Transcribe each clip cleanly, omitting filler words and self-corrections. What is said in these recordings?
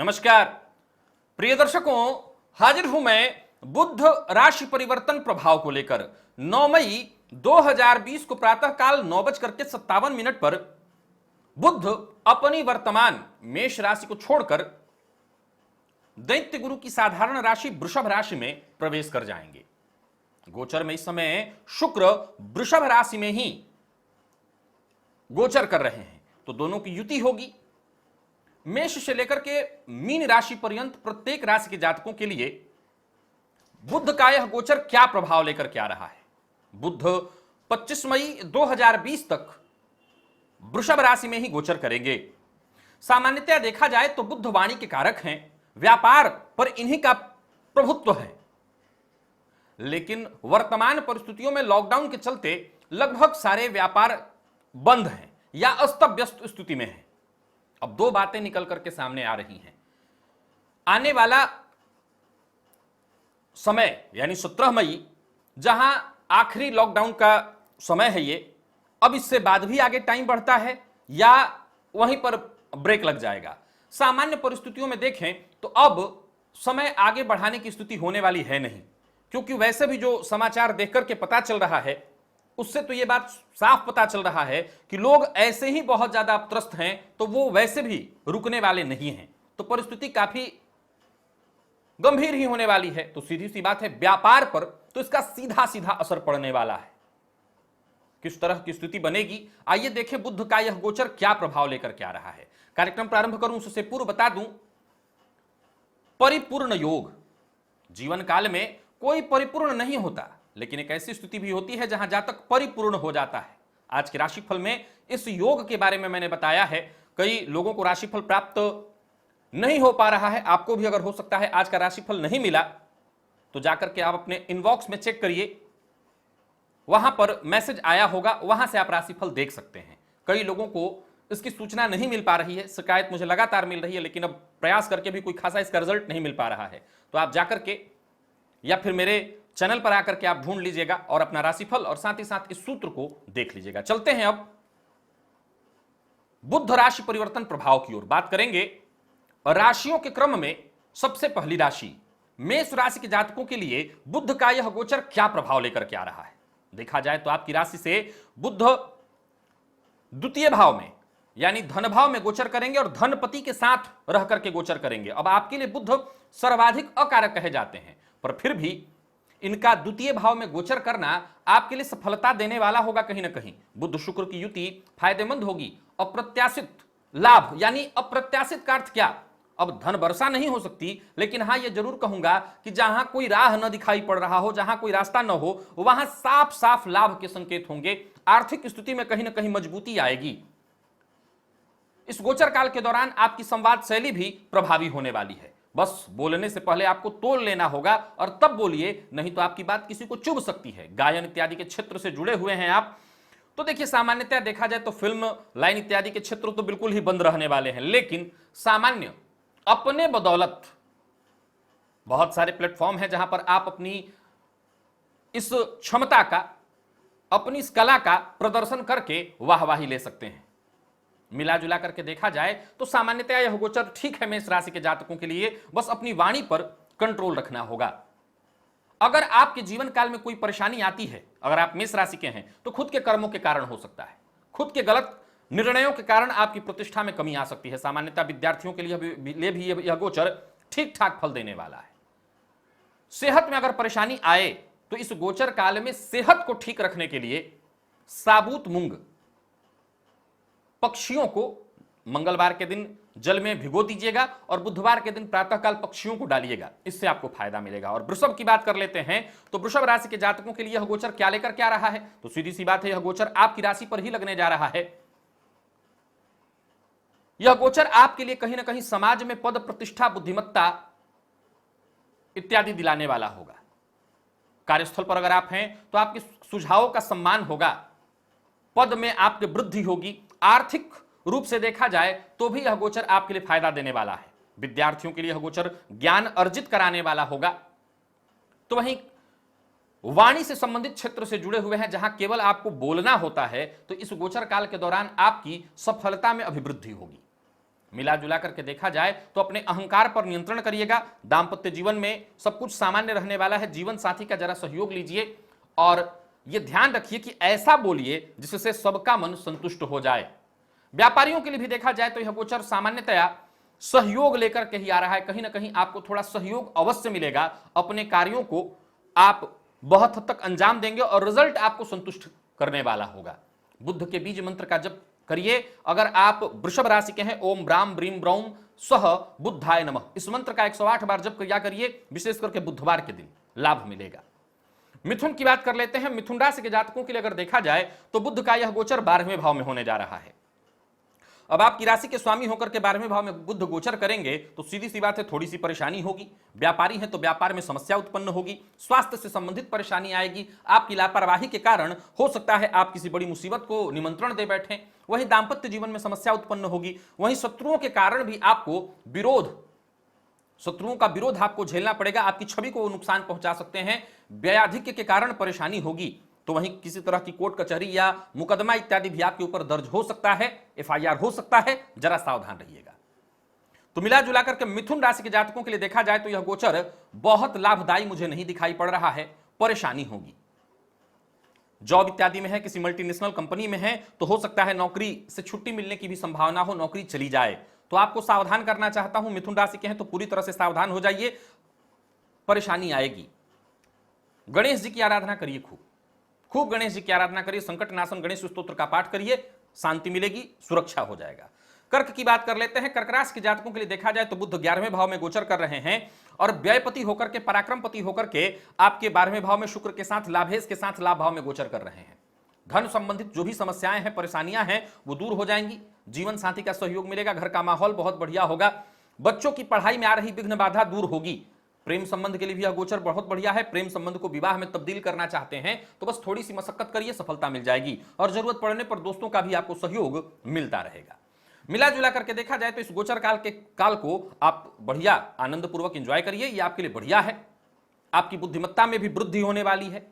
नमस्कार प्रिय दर्शकों, हाजिर हूं मैं बुध राशि परिवर्तन प्रभाव को लेकर। 9 मई 2020 को प्रातःकाल 9:57 पर बुध अपनी वर्तमान मेष राशि को छोड़कर दैत्य गुरु की साधारण राशि वृषभ राशि में प्रवेश कर जाएंगे। गोचर में इस समय शुक्र वृषभ राशि में ही गोचर कर रहे हैं, तो दोनों की युति होगी। मेष से लेकर के मीन राशि पर्यंत प्रत्येक राशि के जातकों के लिए बुध का यह गोचर क्या प्रभाव लेकर के आ रहा है। बुध 25 मई 2020 तक वृषभ राशि में ही गोचर करेंगे। सामान्यतया देखा जाए तो बुध वाणी के कारक हैं, व्यापार पर इन्हीं का प्रभुत्व है, लेकिन वर्तमान परिस्थितियों में लॉकडाउन के चलते लगभग सारे व्यापार बंद हैं या अस्त व्यस्त स्थिति में हैं। अब दो बातें निकल करके सामने आ रही हैं। आने वाला समय यानी 17 मई, जहां आखिरी लॉकडाउन का समय है, ये अब इससे बाद भी आगे टाइम बढ़ता है या वहीं पर ब्रेक लग जाएगा। सामान्य परिस्थितियों में देखें तो अब समय आगे बढ़ाने की स्थिति होने वाली है नहीं, क्योंकि वैसे भी जो समाचार देख करके पता चल रहा है उससे तो यह बात साफ पता चल रहा है कि लोग ऐसे ही बहुत ज्यादा त्रस्त हैं, तो वो वैसे भी रुकने वाले नहीं हैं। तो परिस्थिति काफी गंभीर ही होने वाली है। तो सीधी सी बात है, व्यापार पर तो इसका सीधा सीधा असर पड़ने वाला है। किस तरह की स्थिति बनेगी, आइए देखें बुध का यह गोचर क्या प्रभाव लेकर के आ रहा है। कार्यक्रम प्रारंभ करूं उससे पूर्व बता दूं, परिपूर्ण योग जीवन काल में कोई परिपूर्ण नहीं होता, लेकिन एक ऐसी स्थिति भी होती है जहां जातक परिपूर्ण हो जाता है। आज के राशिफल में इस योग के बारे में मैंने बताया है। कई लोगों को राशिफल प्राप्त नहीं हो पा रहा है, आपको भी अगर हो सकता है आज का राशिफल नहीं मिला तो जाकर के आप अपने इनबॉक्स में चेक करिए, वहां पर मैसेज आया होगा, वहां से आप राशिफल देख सकते हैं। कई लोगों को इसकी सूचना नहीं मिल पा रही है, शिकायत मुझे लगातार मिल रही है, लेकिन अब प्रयास करके भी कोई खासा इसका रिजल्ट नहीं मिल पा रहा है। तो आप जाकर के या फिर मेरे चैनल पर आकर के आप ढूंढ लीजिएगा और अपना राशिफल और साथ ही साथ इस सूत्र को देख लीजिएगा। चलते हैं अब बुध राशि परिवर्तन प्रभाव की ओर बात करेंगे। राशियों के क्रम में सबसे पहली राशि मेष राशि के जातकों के लिए बुध का यह गोचर क्या प्रभाव लेकर के आ रहा है। देखा जाए तो आपकी राशि से बुध द्वितीय भाव में यानी धन भाव में गोचर करेंगे और धनपति के साथ रह करके गोचर करेंगे। अब आपके लिए बुध सर्वाधिक अकारक कहे जाते हैं, पर फिर भी इनका द्वितीय भाव में गोचर करना आपके लिए सफलता देने वाला होगा। कहीं ना कहीं बुध शुक्र की युति फायदेमंद होगी। अप्रत्याशित लाभ यानी अप्रत्याशित का अर्थ क्या, अब धन वर्षा नहीं हो सकती, लेकिन हां यह जरूर कहूंगा कि जहां कोई राह न दिखाई पड़ रहा हो, जहां कोई रास्ता न हो, वहां साफ साफ लाभ के संकेत होंगे। आर्थिक स्थिति में कहीं ना कहीं मजबूती आएगी। इस गोचर काल के दौरान आपकी संवाद शैली भी प्रभावी होने वाली है। बस बोलने से पहले आपको तोल लेना होगा और तब बोलिए, नहीं तो आपकी बात किसी को चुभ सकती है। गायन इत्यादि के क्षेत्र से जुड़े हुए हैं आप, तो देखिए सामान्यतया देखा जाए तो फिल्म लाइन इत्यादि के क्षेत्र तो बिल्कुल ही बंद रहने वाले हैं, लेकिन सामान्य अपने बदौलत बहुत सारे प्लेटफॉर्म हैं जहां पर आप अपनी इस क्षमता का, अपनी इस कला का प्रदर्शन करके वाहवाही ले सकते हैं। मिला जुला करके देखा जाए तो सामान्यतया यह गोचर ठीक है मेष राशि के जातकों के लिए। बस अपनी वाणी पर कंट्रोल रखना होगा। अगर आपके जीवन काल में कोई परेशानी आती है, अगर आप मेष राशि के हैं, तो खुद के कर्मों के कारण हो सकता है। खुद के गलत निर्णयों के कारण आपकी प्रतिष्ठा में कमी आ सकती है। सामान्यतः विद्यार्थियों के लिए भी यह गोचर ठीक ठाक फल देने वाला है। सेहत में अगर परेशानी आए तो इस गोचर काल में सेहत को ठीक रखने के लिए साबुत मूंग पक्षियों को मंगलवार के दिन जल में भिगो दीजिएगा और बुधवार के दिन प्रातःकाल पक्षियों को डालिएगा, इससे आपको फायदा मिलेगा। और वृषभ की बात कर लेते हैं तो वृषभ राशि के जातकों के लिए यह गोचर क्या लेकर क्या रहा है, तो सीधी सी बात है, यह गोचर आपकी राशि पर ही लगने जा रहा है। यह गोचर आपके लिए कहीं ना कहीं समाज में पद प्रतिष्ठा, बुद्धिमत्ता इत्यादि दिलाने वाला होगा। कार्यस्थल पर अगर आप हैं तो आपके सुझावों का सम्मान होगा, पद में आपकी वृद्धि होगी। आर्थिक रूप से देखा जाए तो भी यह गोचर आपके लिए फायदा देने वाला है। विद्यार्थियों के लिए यह गोचर ज्ञान अर्जित कराने वाला होगा। तो वहीं वाणी से संबंधित क्षेत्र से जुड़े हुए हैं, जहां केवल आपको बोलना होता है, तो इस गोचर काल के दौरान आपकी सफलता में अभिवृद्धि होगी। मिला जुला करके देखा जाए तो अपने अहंकार पर नियंत्रण करिएगा। दाम्पत्य जीवन में सब कुछ सामान्य रहने वाला है। जीवन साथी का जरा सहयोग लीजिए और यह ध्यान रखिए कि ऐसा बोलिए जिससे सबका मन संतुष्ट हो जाए। व्यापारियों के लिए भी देखा जाए तो यह गोचर सामान्यतया सहयोग लेकर के ही आ रहा है। कहीं ना कहीं आपको थोड़ा सहयोग अवश्य मिलेगा। अपने कार्यों को आप बहुत हद तक अंजाम देंगे और रिजल्ट आपको संतुष्ट करने वाला होगा। बुद्ध के बीज मंत्र का जप करिए। अगर आप वृषभ राशि के हैं, ओम ब्राम ब्रीम ब्रौम सह बुद्धाय नमः, इस मंत्र का 108 बार जप किया करिए। विशेष करके बुधवार के दिन लाभ मिलेगा। मिथुन की बात कर लेते हैं। मिथुन राशि के जातकों के लिए अगर देखा जाए तो बुद्ध का यह गोचर 12वें भाव में होने जा रहा है। अब आपकी राशि के स्वामी होकर के 12वें भाव में बुद्ध गोचर करेंगे तो सीधी सी बात है, थोड़ी सी परेशानी होगी। व्यापारी हैं तो व्यापार में समस्या उत्पन्न होगी। स्वास्थ्य से संबंधित परेशानी आएगी। आपकी लापरवाही के कारण हो सकता है आप किसी बड़ी मुसीबत को निमंत्रण दे बैठें। वहीं दांपत्य जीवन में समस्या उत्पन्न होगी। वहीं शत्रुओं के कारण भी आपको शत्रुओं का विरोध आपको झेलना पड़ेगा। आपकी छवि को नुकसान पहुंचा सकते हैं। व्ययाधिक्य के कारण परेशानी होगी। तो वहीं किसी तरह की कोर्ट कचहरी या मुकदमा इत्यादि भी आपके ऊपर दर्ज हो सकता है, एफआईआर हो सकता है। जरा सावधान रहिएगा। तो मिला जुला करके मिथुन राशि के जातकों के लिए देखा जाए तो यह गोचर बहुत लाभदायी मुझे नहीं दिखाई पड़ रहा है। परेशानी होगी। जॉब इत्यादि में है, किसी मल्टीनेशनल कंपनी में है तो हो सकता है नौकरी से छुट्टी मिलने की भी संभावना हो, नौकरी चली जाए। तो आपको सावधान करना चाहता हूं। मिथुन राशि के हैं तो पूरी तरह से सावधान हो जाइए, परेशानी आएगी। गणेश जी की आराधना करिए, खूब गणेश जी की आराधना करिए। संकट नाशन गणेश स्तोत्र का पाठ करिए, शांति मिलेगी, सुरक्षा हो जाएगा। कर्क की बात कर लेते हैं। कर्क राशि के जातकों के लिए देखा जाए तो बुद्ध 11वें भाव में गोचर कर रहे हैं और व्ययपति होकर के, पराक्रमपति होकर के आपके 12वें भाव में शुक्र के साथ, लाभेश के साथ लाभ भाव में गोचर कर रहे हैं। धन संबंधित जो भी समस्याएं हैं, परेशानियां हैं, वो दूर हो जाएंगी। जीवन साथी का सहयोग मिलेगा। घर का माहौल बहुत बढ़िया होगा। बच्चों की पढ़ाई में आ रही विघ्न बाधा दूर होगी। प्रेम संबंध के लिए भी यह गोचर बहुत बढ़िया है। प्रेम संबंध को विवाह में तब्दील करना चाहते हैं तो बस थोड़ी सी मशक्कत करिए, सफलता मिल जाएगी। और जरूरत पड़ने पर दोस्तों का भी आपको सहयोग मिलता रहेगा। मिला जुला करके देखा जाए तो इस गोचर काल को आप बढ़िया आनंद पूर्वक एंजॉय करिए। ये आपके लिए बढ़िया है। आपकी बुद्धिमत्ता में भी वृद्धि होने वाली है।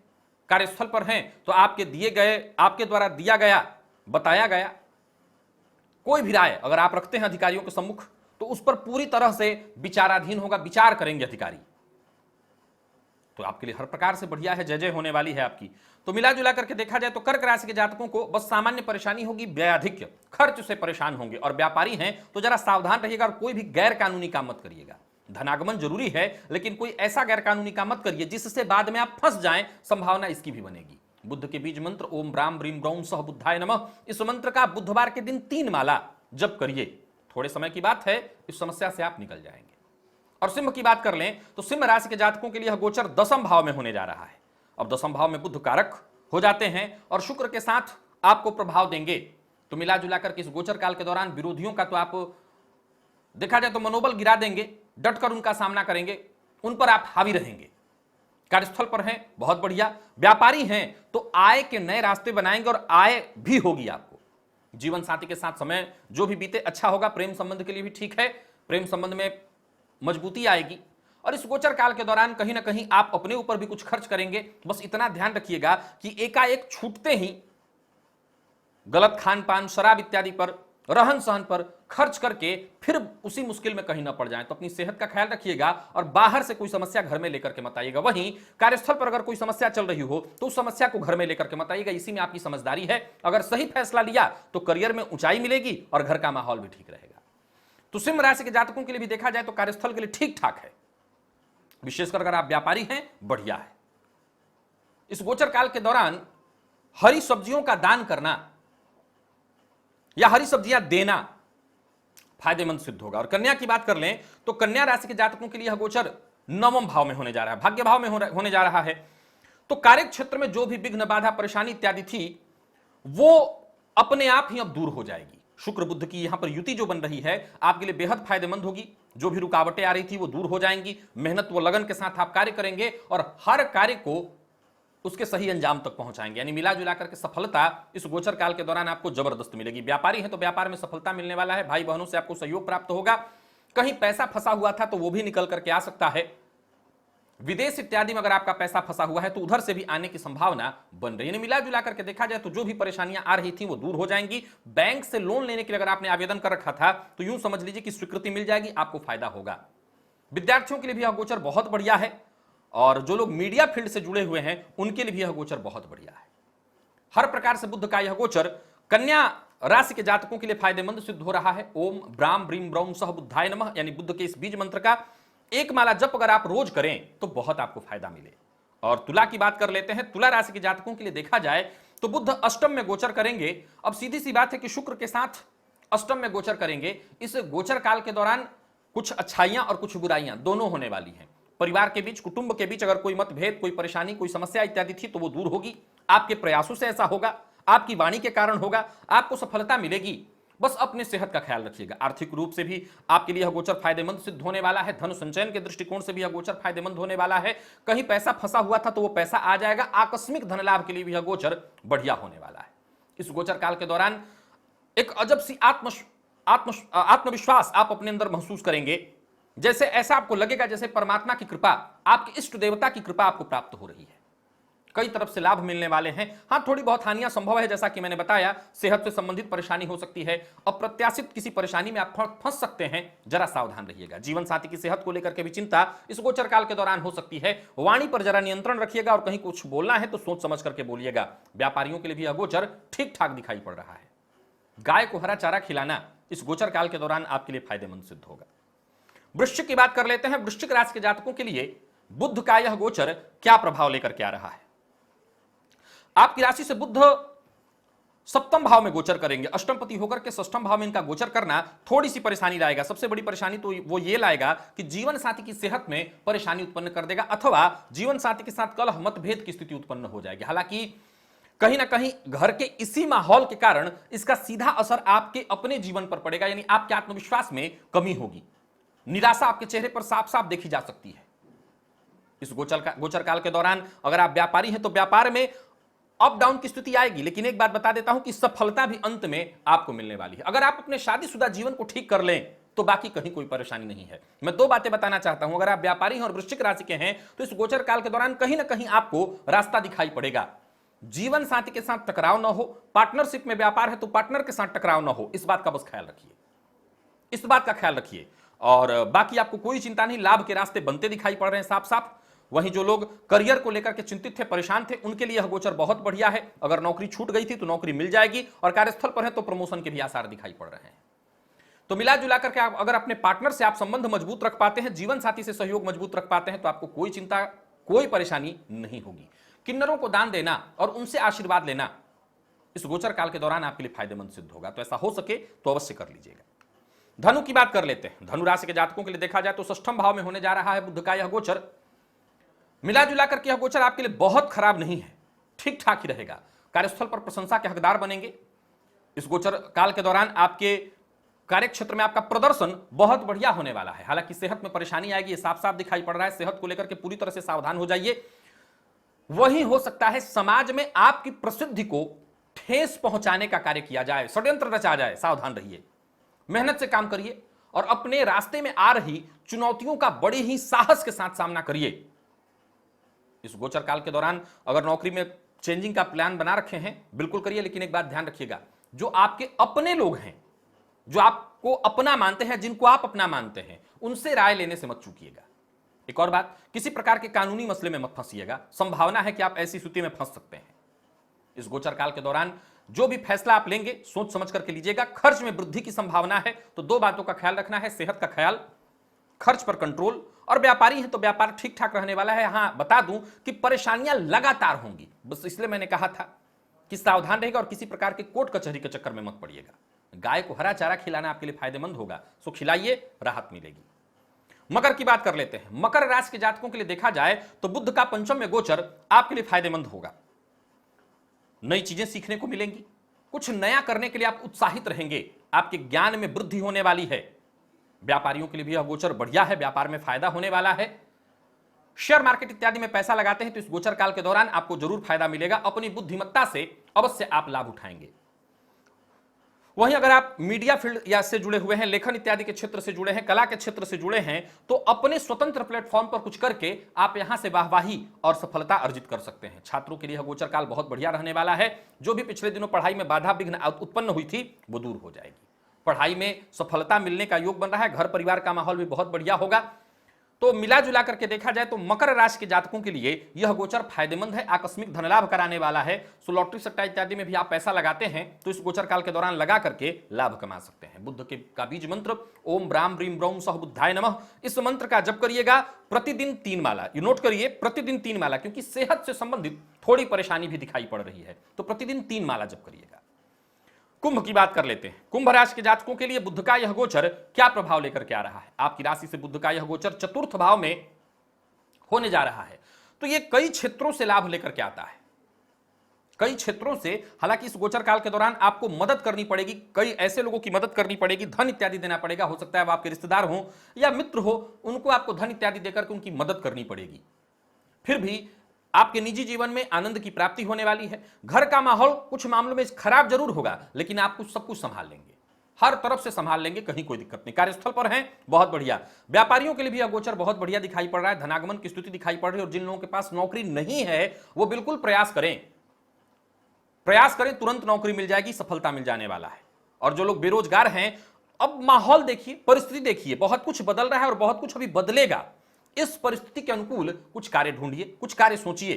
कार्यस्थल पर हैं तो आपके द्वारा दिया गया, बताया गया कोई भी राय अगर आप रखते हैं अधिकारियों के सम्मुख तो उस पर पूरी तरह से विचाराधीन होगा, विचार करेंगे अधिकारी। तो आपके लिए हर प्रकार से बढ़िया है, जय जय होने वाली है आपकी। तो मिला जुला करके देखा जाए तो कर्क राशि के जातकों को बस सामान्य परेशानी होगी, व्ययाधिक्य, खर्च से परेशान होंगे। और व्यापारी हैं तो जरा सावधान रहिएगा और कोई भी गैर कानूनी काम मत करिएगा। धनागमन जरूरी है लेकिन कोई ऐसा गैर कानूनी काम मत करिए जिससे बाद में आप फंस जाएं, संभावना इसकी भी बनेगी। बुद्ध के बीज मंत्र ओम ब्राम ब्रीम ब्रौम सह बुद्धाय नमः, इस मंत्र का बुधवार के दिन 3 माला जप करिए। थोड़े समय की बात है, इस समस्या से आप निकल जाएंगे। और सिंह की बात कर लें तो सिंह राशि के जातकों के लिए यह गोचर 10वें भाव में होने जा रहा है। अब 10वें भाव में बुध कारक हो जाते हैं और शुक्र के साथ आपको प्रभाव देंगे। तो मिला जुला करके इस गोचर काल के दौरान विरोधियों का तो आप देखा जाए तो मनोबल गिरा देंगे, डटकर उनका सामना करेंगे, उन पर आप हावी रहेंगे। कार्यस्थल पर हैं, बहुत बढ़िया। व्यापारी हैं तो आय के नए रास्ते बनाएंगे और आय भी होगी आपको। जीवन साथी के साथ समय जो भी बीते अच्छा होगा। प्रेम संबंध के लिए भी ठीक है, प्रेम संबंध में मजबूती आएगी। और इस गोचर काल के दौरान कहीं ना कहीं आप अपने ऊपर भी कुछ खर्च करेंगे। बस इतना ध्यान रखिएगा कि एकाएक छूटते ही गलत खान पान, शराब इत्यादि पर, रहन सहन पर खर्च करके फिर उसी मुश्किल में कहीं ना पड़ जाएं। तो अपनी सेहत का ख्याल रखिएगा और बाहर से कोई समस्या घर में लेकर के मत आइएगा। वहीं कार्यस्थल पर अगर कोई समस्या चल रही हो तो उस समस्या को घर में लेकर के मत आइएगा। इसी में आपकी समझदारी है। अगर सही फैसला लिया तो करियर में ऊंचाई मिलेगी और घर का माहौल भी ठीक रहेगा। तो सिंह राशि के जातकों के लिए भी देखा जाए तो कार्यस्थल के लिए ठीक ठाक है। विशेषकर अगर आप व्यापारी हैं, बढ़िया है। इस गोचर काल के दौरान हरी सब्जियों का दान करना या हरी सब्जियां देना फायदेमंद सिद्ध होगा। और कन्या की बात कर लें तो कन्या राशि के जातकों के लिए यह गोचर 9वें भाव में होने जा रहा है, भाग्य भाव में होने जा रहा है। तो कार्य क्षेत्र में जो भी विघ्न, बाधा, परेशानी इत्यादि थी वो अपने आप ही अब दूर हो जाएगी। शुक्र बुद्ध की यहां पर युति जो बन रही है आपके लिए बेहद फायदेमंद होगी। जो भी रुकावटें आ रही थी वो दूर हो जाएंगी। मेहनत व लगन के साथ आप कार्य करेंगे और हर कार्य को उसके सही अंजाम तक पहुंचाएंगे। यानी मिला जुला करके सफलता इस गोचर काल के दौरान आपको जबरदस्त मिलेगी। व्यापारी हैं तो व्यापार में सफलता मिलने वाला है। भाई बहनों से आपको सहयोग प्राप्त होगा। कहीं पैसा फंसा हुआ था तो वो भी निकल करके आ सकता है। विदेश इत्यादि में अगर आपका पैसा फंसा हुआ है तो उधर से भी आने की संभावना बन रही है। मिला जुला करके देखा जाए तो जो भी परेशानियां आ रही थी वो दूर हो जाएंगी। बैंक से लोन लेने के लिए अगर आपने आवेदन कर रखा था तो यूं समझ लीजिए कि स्वीकृति मिल जाएगी, आपको फायदा होगा। विद्यार्थियों के लिए भी यह गोचर बहुत बढ़िया है और जो लोग मीडिया फील्ड से जुड़े हुए हैं उनके लिए भी यह गोचर बहुत बढ़िया है। हर प्रकार से बुध का यह गोचर कन्या राशि के जातकों के लिए फायदेमंद सिद्ध हो रहा है। ओम ब्राम ब्रीम ब्रौम सह बुद्धाय नमः यानी बुद्ध के इस बीज मंत्र का एक माला जप अगर आप रोज करें तो बहुत आपको फायदा मिले। और तुला की बात कर लेते हैं। तुला राशि के जातकों के लिए देखा जाए तो बुध अष्टम में गोचर करेंगे। अब सीधी सी बात है कि शुक्र के साथ अष्टम में गोचर करेंगे। इस गोचर काल के दौरान कुछ अच्छाइयां और कुछ बुराइयां दोनों होने वाली हैं। परिवार के बीच, कुटुंब के बीच अगर कोई मतभेद, कोई परेशानी, कोई समस्या इत्यादि थी तो वो दूर होगी। आपके प्रयासों से ऐसा होगा, आपकी वाणी के कारण होगा, आपको सफलता मिलेगी। बस अपने सेहत का ख्याल रखिएगा। आर्थिक रूप से भी आपके लिए यह गोचर फायदेमंद सिद्ध होने वाला है। धन संचयन के दृष्टिकोण से भी यह गोचर फायदेमंद होने वाला है। कहीं पैसा फंसा हुआ था तो वो पैसा आ जाएगा। आकस्मिक धन लाभ के लिए भी यह गोचर बढ़िया होने वाला है। इस गोचर काल के दौरान एक अजब सी आत्मविश्वास आप अपने अंदर महसूस करेंगे। जैसे ऐसा आपको लगेगा जैसे परमात्मा की कृपा, आपके इष्ट देवता की कृपा आपको प्राप्त हो रही है। कई तरफ से लाभ मिलने वाले हैं। हां, थोड़ी बहुत हानियां संभव है, जैसा कि मैंने बताया, सेहत से संबंधित परेशानी हो सकती है। अप्रत्याशित किसी परेशानी में आप फंस सकते हैं, जरा सावधान रहिएगा। जीवन साथी की सेहत को लेकर के भी चिंता इस गोचर काल के दौरान हो सकती है। वाणी पर जरा नियंत्रण रखिएगा और कहीं कुछ बोलना है तो सोच समझ करके बोलिएगा। व्यापारियों के लिए भी यह गोचर ठीक ठाक दिखाई पड़ रहा है। गाय को हरा चारा खिलाना इस गोचर काल के दौरान आपके लिए फायदेमंद सिद्ध होगा। वृश्चिक की बात कर लेते हैं। वृश्चिक राशि के जातकों के लिए बुध का यह गोचर क्या प्रभाव लेकर के आ रहा है। आपकी राशि से बुध सप्तम भाव में गोचर करेंगे। अष्टमपति होकर के षष्ठम भाव में इनका गोचर करना थोड़ी सी परेशानी लाएगा। सबसे बड़ी परेशानी तो वो ये लाएगा कि जीवन साथी की सेहत में परेशानी उत्पन्न कर देगा अथवा जीवन साथी के साथ कलह मतभेद की स्थिति उत्पन्न हो जाएगी। हालांकि कहीं ना कहीं घर के इसी माहौल के कारण इसका सीधा असर आपके अपने जीवन पर पड़ेगा, यानी आपके आत्मविश्वास में कमी होगी। निराशा आपके चेहरे पर साफ साफ देखी जा सकती है। इस गोचर काल के दौरान अगर आप व्यापारी हैं तो व्यापार में अप डाउन की स्थिति आएगी, लेकिन एक बात बता देता हूं कि सफलता भी अंत में आपको मिलने वाली है। अगर आप अपने शादीशुदा जीवन को ठीक कर लें तो बाकी कहीं कोई परेशानी नहीं है। मैं दो बातें बताना चाहता हूं। अगर आप व्यापारी हैं और वृश्चिक राशि के हैं तो इस गोचर काल के दौरान कहीं ना कहीं आपको रास्ता दिखाई पड़ेगा। जीवन साथी के साथ टकराव ना हो। पार्टनरशिप में व्यापार है तो पार्टनर के साथ टकराव ना हो, इस बात का बस ख्याल रखिए। इस बात का ख्याल रखिए और बाकी आपको कोई चिंता नहीं। लाभ के रास्ते बनते दिखाई पड़ रहे हैं साफ साफ। वहीं जो लोग करियर को लेकर के चिंतित थे, परेशान थे, उनके लिए यह गोचर बहुत बढ़िया है। अगर नौकरी छूट गई थी तो नौकरी मिल जाएगी और कार्यस्थल पर है तो प्रमोशन के भी आसार दिखाई पड़ रहे हैं। तो मिला जुला करके आप अगर अपने पार्टनर से आप संबंध मजबूत रख पाते हैं, जीवन साथी से सहयोग मजबूत रख पाते हैं तो आपको कोई चिंता, कोई परेशानी नहीं होगी। किन्नरों को दान देना और उनसे आशीर्वाद लेना इस गोचर काल के दौरान आपके लिए फायदेमंद सिद्ध होगा। तो ऐसा हो सके तो अवश्य कर लीजिएगा। धनु की बात कर लेते हैं। धनु राशि के जातकों के लिए देखा जाए तो षष्ठम भाव में होने जा रहा है बुध का यह गोचर। मिला जुला करके यह गोचर आपके लिए बहुत खराब नहीं है, ठीक ठाक ही रहेगा। कार्यस्थल पर प्रशंसा के हकदार बनेंगे। इस गोचर काल के दौरान आपके कार्य क्षेत्र में आपका प्रदर्शन बहुत बढ़िया होने वाला है। हालांकि सेहत में परेशानी आएगी, ये साफ साफ दिखाई पड़ रहा है। सेहत को लेकर के पूरी तरह से सावधान हो जाइए। वही हो सकता है समाज में आपकी प्रसिद्धि को ठेस पहुंचाने का कार्य किया जाए, षड्यंत्र रचा जाए। सावधान रहिए, मेहनत से काम करिए और अपने रास्ते में आ रही चुनौतियों का बड़े ही साहस के साथ सामना करिए। इस गोचर काल के दौरान अगर नौकरी में चेंजिंग का प्लान बना रखे हैं बिल्कुल करिए, लेकिन एक बात ध्यान रखिएगा, जो आपके अपने लोग हैं, जो आपको अपना मानते हैं, जिनको आप अपना मानते हैं, उनसे राय लेने से मत चूकिएगा। एक और बात, किसी प्रकार के कानूनी मसले में मत फंसिएगा। संभावना है कि आप ऐसी स्थिति में फंस सकते हैं। इस गोचर काल के दौरान जो भी फैसला आप लेंगे सोच समझ करके लीजिएगा। खर्च में वृद्धि की संभावना है तो दो बातों का ख्याल रखना है, सेहत का ख्याल, खर्च पर कंट्रोल। और व्यापारी हैं तो व्यापार ठीक ठाक रहने वाला है। हां, बता दूं कि परेशानियां लगातार होंगी, बस इसलिए मैंने कहा था कि सावधान रहेगा और किसी प्रकार के कोर्ट कचहरी के चक्कर में मत पड़िएगा। गाय को हरा चारा खिलाना आपके लिए फायदेमंद होगा, सो खिलाइए, राहत मिलेगी। मकर की बात कर लेते हैं। मकर राशि के जातकों के लिए देखा जाए तो बुध का पंचम में गोचर आपके लिए फायदेमंद होगा। नई चीजें सीखने को मिलेंगी, कुछ नया करने के लिए आप उत्साहित रहेंगे, आपके ज्ञान में वृद्धि होने वाली है। व्यापारियों के लिए भी यह गोचर बढ़िया है, व्यापार में फायदा होने वाला है। शेयर मार्केट इत्यादि में पैसा लगाते हैं तो इस गोचर काल के दौरान आपको जरूर फायदा मिलेगा। अपनी बुद्धिमत्ता से अवश्य आप लाभ उठाएंगे। वहीं अगर आप मीडिया फील्ड या से जुड़े हुए हैं, लेखन इत्यादि के क्षेत्र से जुड़े हैं, कला के क्षेत्र से जुड़े हैं, तो अपने स्वतंत्र प्लेटफॉर्म पर कुछ करके आप यहां से वाहवाही और सफलता अर्जित कर सकते हैं। छात्रों के लिए गोचर काल बहुत बढ़िया रहने वाला है। जो भी पिछले दिनों पढ़ाई में बाधा विघ्न उत्पन्न हुई थी वो दूर हो जाएगी। पढ़ाई में सफलता मिलने का योग बन रहा है। घर परिवार का माहौल भी बहुत बढ़िया होगा। तो मिला जुला करके देखा जाए तो मकर राशि के जातकों के लिए यह गोचर फायदेमंद है, आकस्मिक धन लाभ कराने वाला है। सो लॉटरी सट्टा इत्यादि में भी आप पैसा लगाते हैं तो इस गोचर काल के दौरान लगा करके लाभ कमा सकते हैं। बुद्ध के का बीज मंत्र ओम ब्राम ब्रीम ब्रौम सह बुद्धाय नमः, इस मंत्र का जप करिएगा प्रतिदिन 3 माला। ये नोट करिए, प्रतिदिन 3 माला, क्योंकि सेहत से संबंधित थोड़ी परेशानी भी दिखाई पड़ रही है, तो प्रतिदिन 3 माला जप करिएगा। कुंभ की बात कर लेते हैं। कुंभ राशि के जातकों के लिए बुध का यह गोचर क्या प्रभाव लेकर के आ रहा है। आपकी राशि से बुध का यह गोचर चतुर्थ भाव में होने जा रहा है, तो यह कई क्षेत्रों से लाभ लेकर के आता है। कई क्षेत्रों से, हालांकि इस गोचर काल के दौरान आपको मदद करनी पड़ेगी, कई ऐसे लोगों की मदद करनी पड़ेगी, धन इत्यादि देना पड़ेगा। हो सकता है वो आपके रिश्तेदार हो या मित्र हो, उनको आपको धन इत्यादि देकर के उनकी मदद करनी पड़ेगी। फिर भी आपके निजी जीवन में आनंद की प्राप्ति होने वाली है। घर का माहौल कुछ मामलों में खराब जरूर होगा, लेकिन आप कुछ सब कुछ संभाल लेंगे, हर तरफ से संभाल लेंगे, कहीं कोई दिक्कत नहीं। कार्यस्थल पर हैं, बहुत बढ़िया। व्यापारियों के लिए भी यह गोचर बहुत बढ़िया दिखाई पड़ रहा है। धनागमन की स्थिति दिखाई पड़ रही है। और जिन लोगों के पास नौकरी नहीं है वो बिल्कुल प्रयास करें, तुरंत नौकरी मिल जाएगी, सफलता मिल जाने वाला है। और जो लोग बेरोजगार हैं, अब माहौल देखिए, परिस्थिति देखिए, बहुत कुछ बदल रहा है और बहुत कुछ अभी बदलेगा। इस परिस्थिति के अनुकूल कुछ कार्य ढूंढिए, कुछ कार्य सोचिए,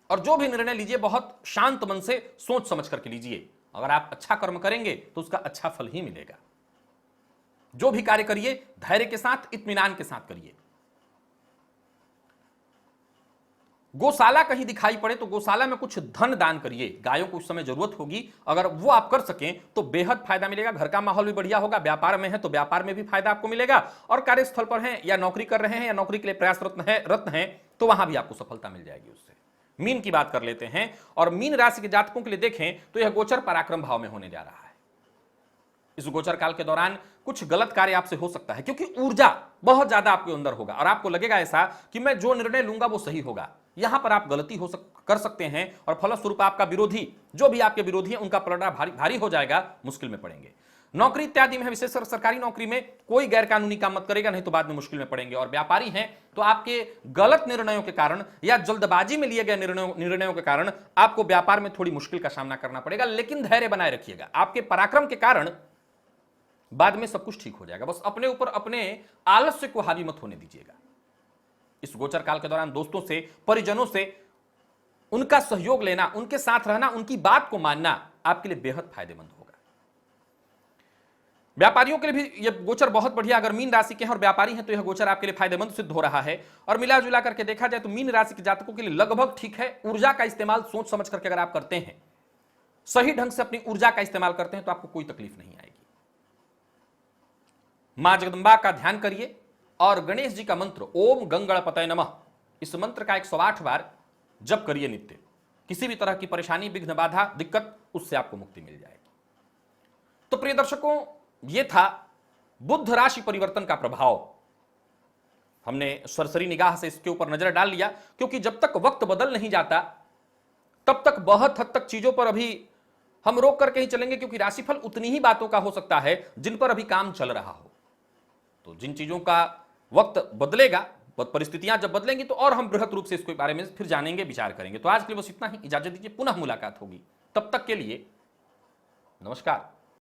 और जो भी निर्णय लीजिए बहुत शांत मन से सोच समझ करके लीजिए। अगर आप अच्छा कर्म करेंगे तो उसका अच्छा फल ही मिलेगा। जो भी कार्य करिए धैर्य के साथ, इत्मीनान के साथ करिए। गौशाला कहीं दिखाई पड़े तो गौशाला में कुछ धन दान करिए, गायों को उस समय जरूरत होगी। अगर वो आप कर सकें तो बेहद फायदा मिलेगा। घर का माहौल भी बढ़िया होगा। व्यापार में है तो व्यापार में भी फायदा आपको मिलेगा, और कार्यस्थल पर हैं या नौकरी कर रहे हैं या नौकरी के लिए प्रयासरत हैं तो वहां भी आपको सफलता मिल जाएगी उससे। मीन की बात कर लेते हैं, और मीन राशि के जातकों के लिए देखें तो यह गोचर पराक्रम भाव में होने जा रहा है। इस गोचर काल के दौरान कुछ गलत कार्य आपसे हो सकता है, क्योंकि ऊर्जा बहुत ज्यादा आपके अंदर होगा और आपको लगेगा ऐसा कि मैं जो निर्णय लूंगा वो सही होगा। यहां पर आप गलती कर सकते हैं, और फलस्वरूप आपका विरोधी, जो भी आपके विरोधी हैं, उनका पलड़ा भारी हो जाएगा, मुश्किल में पड़ेंगे। नौकरी इत्यादि में, विशेषकर सरकारी नौकरी में, कोई गैरकानूनी काम मत करेगा, नहीं तो बाद में मुश्किल में पड़ेंगे। और व्यापारी हैं तो आपके गलत निर्णयों के कारण या जल्दबाजी में लिए गए निर्णयों के कारण आपको व्यापार में थोड़ी मुश्किल का सामना करना पड़ेगा, लेकिन धैर्य बनाए रखिएगा। आपके पराक्रम के कारण बाद में सब कुछ ठीक हो जाएगा। बस अपने ऊपर अपने आलस्य को हावी मत होने दीजिएगा। इस गोचर काल के दौरान दोस्तों से, परिजनों से उनका सहयोग लेना, उनके साथ रहना, उनकी बात को मानना आपके लिए बेहद फायदेमंद होगा। व्यापारियों के लिए भी यह गोचर बहुत बढ़िया, अगर मीन राशि के हैं और व्यापारी हैं तो यह गोचर आपके लिए फायदेमंद सिद्ध हो रहा है। और मिला जुला करके देखा जाए तो मीन राशि के जातकों के लिए लगभग ठीक है। ऊर्जा का इस्तेमाल सोच समझ करके अगर आप करते हैं, सही ढंग से अपनी ऊर्जा का इस्तेमाल करते हैं, तो आपको कोई तकलीफ नहीं आएगी। मां जगदंबा का ध्यान करिए और गणेश जी का मंत्र ओम गंगणपतये नमः, इस मंत्र का 108 बार जप करिए नित्य। किसी भी तरह की परेशानी, विघ्न, बाधा, दिक्कत, उससे आपको मुक्ति मिल जाएगी। तो प्रिय दर्शकों, यह था बुध राशि परिवर्तन का प्रभाव। हमने सरसरी निगाह से इसके ऊपर नजर डाल लिया, क्योंकि जब तक वक्त बदल नहीं जाता तब तक बहुत हद तक चीजों पर अभी हम रोक करके ही चलेंगे, क्योंकि राशिफल उतनी ही बातों का हो सकता है जिन पर अभी काम चल रहा हो। तो जिन चीजों का वक्त बदलेगा, परिस्थितियां जब बदलेंगी, तो और हम बृहद रूप से इसके बारे में फिर जानेंगे, विचार करेंगे। तो आज के लिए बस इतना ही, इजाजत दीजिए, पुनः मुलाकात होगी। तब तक के लिए नमस्कार।